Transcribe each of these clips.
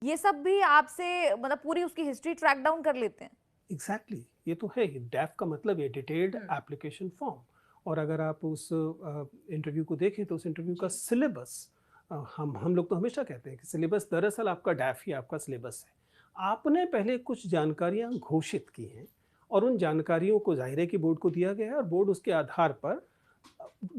ये सब भी आपसे मतलब पूरी उसकी हिस्ट्री ट्रैक डाउन कर लेते हैं? एग्जैक्टली ये तो है ही। डैफ का मतलब है डिटेल्ड हुँ। Application form. और अगर आप उस इंटरव्यू को देखें तो उस इंटरव्यू का जी। सिलेबस, हम लोग तो हमेशा कहते हैं कि सिलेबस दरअसल आपका डैफ ही आपका सिलेबस है। आपने पहले कुछ जानकारियां घोषित की हैं और उन जानकारियों को ज़ाहिर है कि बोर्ड को दिया गया है, और बोर्ड उसके आधार पर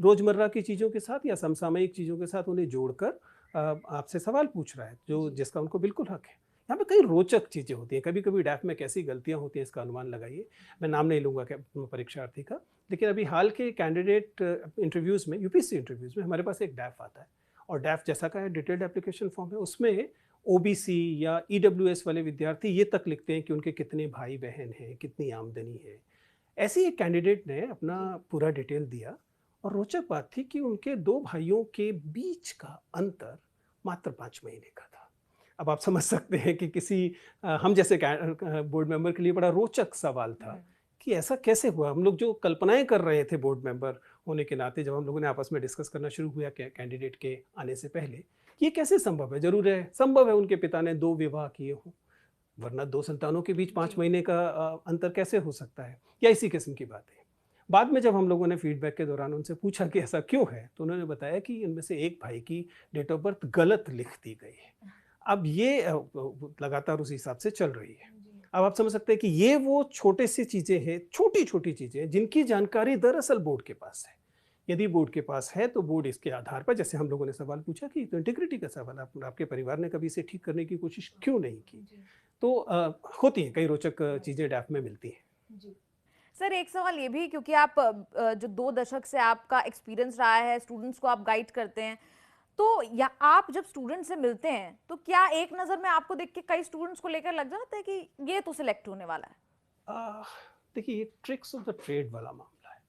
रोजमर्रा की चीज़ों के साथ या समसामयिक चीज़ों के साथ उन्हें जोड़कर आपसे सवाल पूछ रहा है, जो जी। जिसका उनको बिल्कुल हक है। यहाँ पे कई रोचक चीज़ें होती हैं। कभी कभी डैफ में कैसी गलतियाँ होती हैं इसका अनुमान लगाइए। मैं नाम नहीं लूँगा परीक्षार्थी का, लेकिन अभी हाल के कैंडिडेट इंटरव्यूज़ में, यूपीएससी इंटरव्यूज़ में हमारे पास एक डैफ आता है, और डैफ जैसा का है डिटेल्ड एप्लीकेशन फॉर्म है। उसमें ओबीसी या ईडब्ल्यूएस वाले विद्यार्थी ये तक लिखते हैं कि उनके कितने भाई बहन हैं, कितनी आमदनी है। ऐसे ही एक कैंडिडेट ने अपना जी। पूरा डिटेल दिया, और रोचक बात थी कि उनके दो भाइयों के बीच का अंतर मात्र 5 महीने का था। अब आप समझ सकते हैं कि किसी हम जैसे बोर्ड मेंबर के लिए बड़ा रोचक सवाल था हुँ। कि ऐसा कैसे हुआ। हम लोग जो कल्पनाएं कर रहे थे बोर्ड मेंबर होने के नाते, जब हम लोगों ने आपस में डिस्कस करना शुरू हुआ कैंडिडेट के आने से पहले, ये कैसे संभव है। जरूर है, संभव है उनके पिता ने 2 विवाह किए हों, वरना 2 संतानों के बीच पाँच जी। महीने का अंतर कैसे हो सकता है, या इसी किस्म की बातें। बाद में जब हम लोगों ने फीडबैक के दौरान उनसे पूछा कि ऐसा क्यों है, तो उन्होंने बताया कि इनमें से एक भाई की डेट ऑफ बर्थ गलत लिख दी गई है। अब ये लगातार उसी हिसाब से चल रही है। जी। अब आप समझ सकते हैं कि ये वो छोटी सी चीज़ें हैं, छोटी-छोटी चीज़ें हैं, जिनकी जानकारी दरअसल बोर्ड के पास है। यदि बोर्ड के पास है, तो बोर्ड इसके आधार पर, जैसे हम लोगों ने सवाल पूछा कि तो इंटीग्रिटी का सवाल, आपके परिवार ने कभी इसे ठीक करने की कोशिश क्यों नहीं की? जी। तो होती हैं कई रोचक चीज़ें डैप में मिलती हैं। जी। सर एक सवाल ये भी क्योंकि आप जो 2 दशक से आपका एक्सपीरियंस रहा है, स्टूडेंट्स को आप गाइड करते हैं, तो या आप जब स्टूडेंट से मिलते हैं, तो क्या एक नज़र में आपको देख के कई स्टूडेंट्स को लेकर लग जाता है कि ये तो सिलेक्ट होने वाला है? आह, देखिए ये ट्रिक्स ऑफ द ट्रेड वाला मामला है।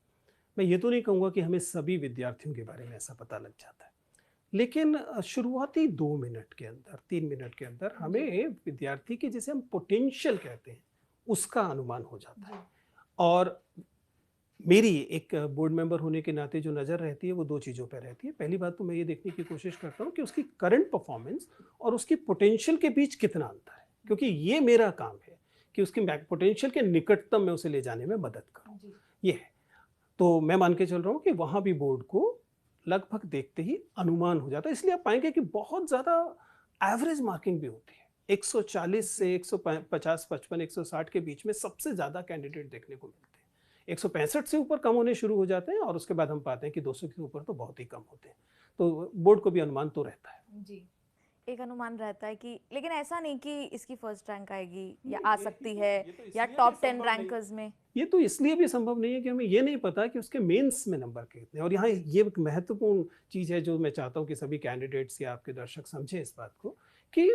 मैं ये तो नहीं कहूँगा कि हमें सभी विद्यार्थियों के बारे में ऐसा पता लग जाता है। लेकिन शुरुआती 2 मिनट के अंदर, 3 मिनट के अंदर जी। हमें विद्यार्थी की, जिसे हम पोटेंशियल कहते हैं, उसका अनुमान हो जाता है। जी। और मेरी एक बोर्ड मेंबर होने के नाते जो नज़र रहती है वो 2 चीज़ों पे रहती है। पहली बात तो मैं ये देखने की कोशिश करता हूँ कि उसकी करंट परफ़ॉर्मेंस और उसकी पोटेंशियल के बीच कितना अंतर है। क्योंकि ये मेरा काम है कि उसकी पोटेंशियल के निकटतम मैं उसे ले जाने में मदद करूँ। जी। ये है। तो मैं मान के चल रहा हूँ कि वहाँ भी बोर्ड को लगभग देखते ही अनुमान हो जाता है। इसलिए आप पाएँगे कि बहुत ज़्यादा एवरेज मार्किंग भी होती है। 140 जी। से 150, 55, 160 के बीच में सबसे ज़्यादा कैंडिडेट देखने को मिलते हैं। 165 से ऊपर कम होने शुरू हो जाते हैं, और उसके बाद हम पाते हैं कि 200 के ऊपर तो बहुत ही कम होते हैं। तो बोर्ड को भी अनुमान तो रहता है। जी। एक अनुमान रहता है कि लेकिन ऐसा नहीं कि इसकी फर्स्ट रैंक आएगी या नहीं, आ सकती है ये तो या इसलिए भी टॉप 10 संभव नहीं। रैंकर्स में। ये तो इसलिए भी संभव नहीं है कि हमें ये नहीं पता कि उसके मेंस में नंबर कितने हैं। और यहाँ जी। ये एक महत्वपूर्ण चीज़ है जो मैं चाहता हूँ कि सभी कैंडिडेट्स या आपके दर्शक समझें इस बात को, कि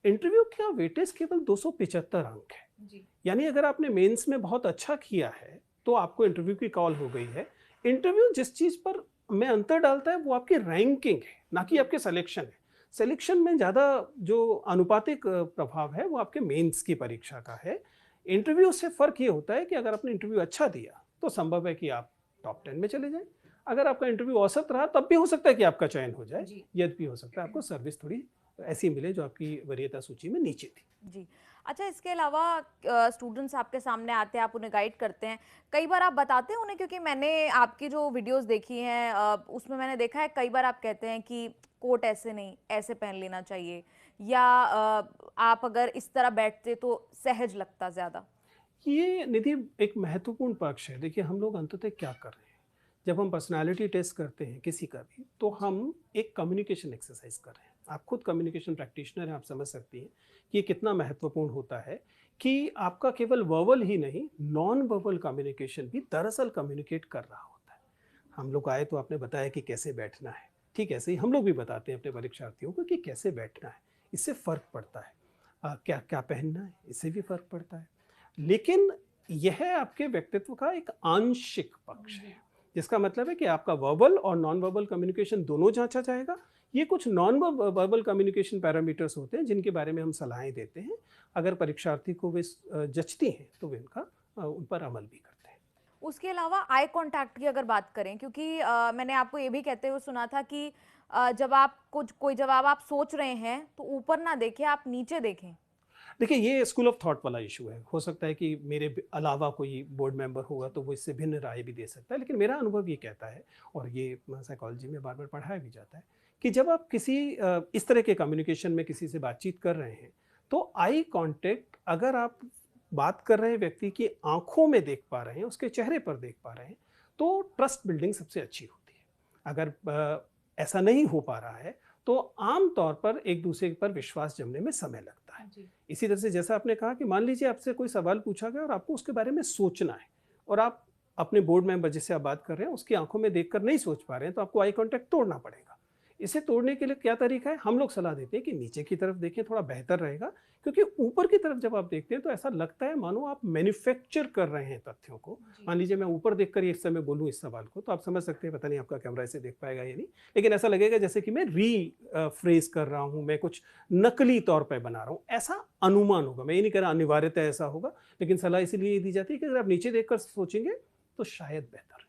इंटरव्यू का वेटेज केवल 275 अंक है। जी। यानी अगर आपने मेंस में बहुत अच्छा किया है, तो आपको इंटरव्यू की कॉल हो गई है। इंटरव्यू जिस चीज़ पर में अंतर डालता है वो आपकी रैंकिंग है, ना कि जी। आपके सिलेक्शन है। सिलेक्शन में ज़्यादा जो आनुपातिक प्रभाव है वो आपके मेंस की परीक्षा का है। इंटरव्यू से फ़र्क ये होता है कि अगर आपने इंटरव्यू अच्छा दिया, तो संभव है कि आप टॉप 10 में चले जाएँ। अगर आपका इंटरव्यू औसत रहा, तब भी हो सकता है कि आपका चयन हो जाए। जी। ये भी हो सकता है आपको सर्विस थोड़ी ऐसी मिले जो आपकी वरीयता सूची में नीचे थी। जी। अच्छा इसके अलावा स्टूडेंट्स आपके सामने आते हैं, आप उन्हें गाइड करते हैं। कई बार आप बताते हैं उन्हें क्योंकि मैंने आपकी जो वीडियोज़ देखी हैं उसमें मैंने देखा है कई बार आप कहते हैं कि कोट ऐसे नहीं, ऐसे पहन लेना चाहिए या आप अगर इस तरह बैठते तो सहज लगता ज़्यादा। ये निधि एक महत्वपूर्ण पक्ष है। देखिए हम लोग अंततः क्या कर रहे हैं? जब हम पर्सनैलिटी टेस्ट करते हैं किसी का भी, तो जी। हम एक कम्युनिकेशन एक्सरसाइज कर रहे हैं। आप खुद कम्युनिकेशन प्रैक्टिशनर हैं, आप समझ सकती हैं कि ये कितना महत्वपूर्ण होता है कि आपका केवल वर्बल ही नहीं, नॉन वर्बल कम्युनिकेशन भी दरअसल कम्युनिकेट कर रहा होता है। हम लोग आए तो आपने बताया कि कैसे बैठना है। ठीक ऐसे ही हम लोग भी बताते हैं अपने परीक्षार्थियों को कि कैसे बैठना है। इससे फ़र्क पड़ता है। क्या क्या पहनना है, इससे भी फ़र्क पड़ता है। लेकिन यह आपके व्यक्तित्व का एक आंशिक पक्ष जी। है, जिसका मतलब है कि आपका वर्बल और नॉन वर्बल कम्युनिकेशन दोनों जांचा जाएगा। ये कुछ नॉन वर्बल कम्युनिकेशन पैरामीटर्स होते हैं जिनके बारे में हम सलाहें देते हैं। अगर परीक्षार्थी को वे जचती हैं तो वे उन पर अमल भी करते हैं। उसके अलावा आई कांटेक्ट की अगर बात करें, क्योंकि मैंने आपको ये भी कहते हुए सुना था कि जब आप कुछ कोई जवाब आप सोच रहे हैं तो ऊपर ना देखें, आप नीचे देखें। देखिए, ये स्कूल ऑफ थॉट वाला इशू है। हो सकता है कि मेरे अलावा कोई बोर्ड मेंबर होगा तो वो इससे भिन्न राय भी दे सकता है, लेकिन मेरा अनुभव ये कहता है, और ये साइकोलॉजी में बार बार पढ़ाया भी जाता है, कि जब आप किसी इस तरह के कम्युनिकेशन में किसी से बातचीत कर रहे हैं, तो आई कांटेक्ट, अगर आप बात कर रहे व्यक्ति की आंखों में देख पा रहे हैं, उसके चेहरे पर देख पा रहे हैं, तो ट्रस्ट बिल्डिंग सबसे अच्छी होती है। अगर ऐसा नहीं हो पा रहा है, तो आम तौर पर एक दूसरे पर विश्वास जमने में समय लगता है। जी। इसी तरह से जैसा आपने कहा कि मान लीजिए आपसे कोई सवाल पूछा गया और आपको उसके बारे में सोचना है, और आप अपने बोर्ड मेंबर जिससे आप बात कर रहे हैं उसकी आंखों में देखकर नहीं सोच पा रहे हैं, तो आपको आई कांटेक्ट तोड़ना पड़ेगा। इसे तोड़ने के लिए क्या तरीका है? हम लोग सलाह देते हैं कि नीचे की तरफ देखें, थोड़ा बेहतर रहेगा, क्योंकि ऊपर की तरफ जब आप देखते हैं तो ऐसा लगता है मानो आप मैन्युफैक्चर कर रहे हैं तथ्यों को। जी। मान लीजिए मैं ऊपर देखकर ये इस समय बोलूँ इस सवाल को, तो आप समझ सकते हैं, पता नहीं आपका कैमरा इसे देख पाएगा या नहीं, लेकिन ऐसा लगेगा जैसे कि मैं फ्रेज कर रहा हूँ, मैं कुछ नकली तौर पे बना रहा हूँ, ऐसा अनुमान होगा। मैं ये नहीं कह रहा अनिवार्यतः ऐसा होगा, लेकिन सलाह इसीलिए दी जाती है कि अगर आप नीचे देखकर सोचेंगे तो शायद बेहतर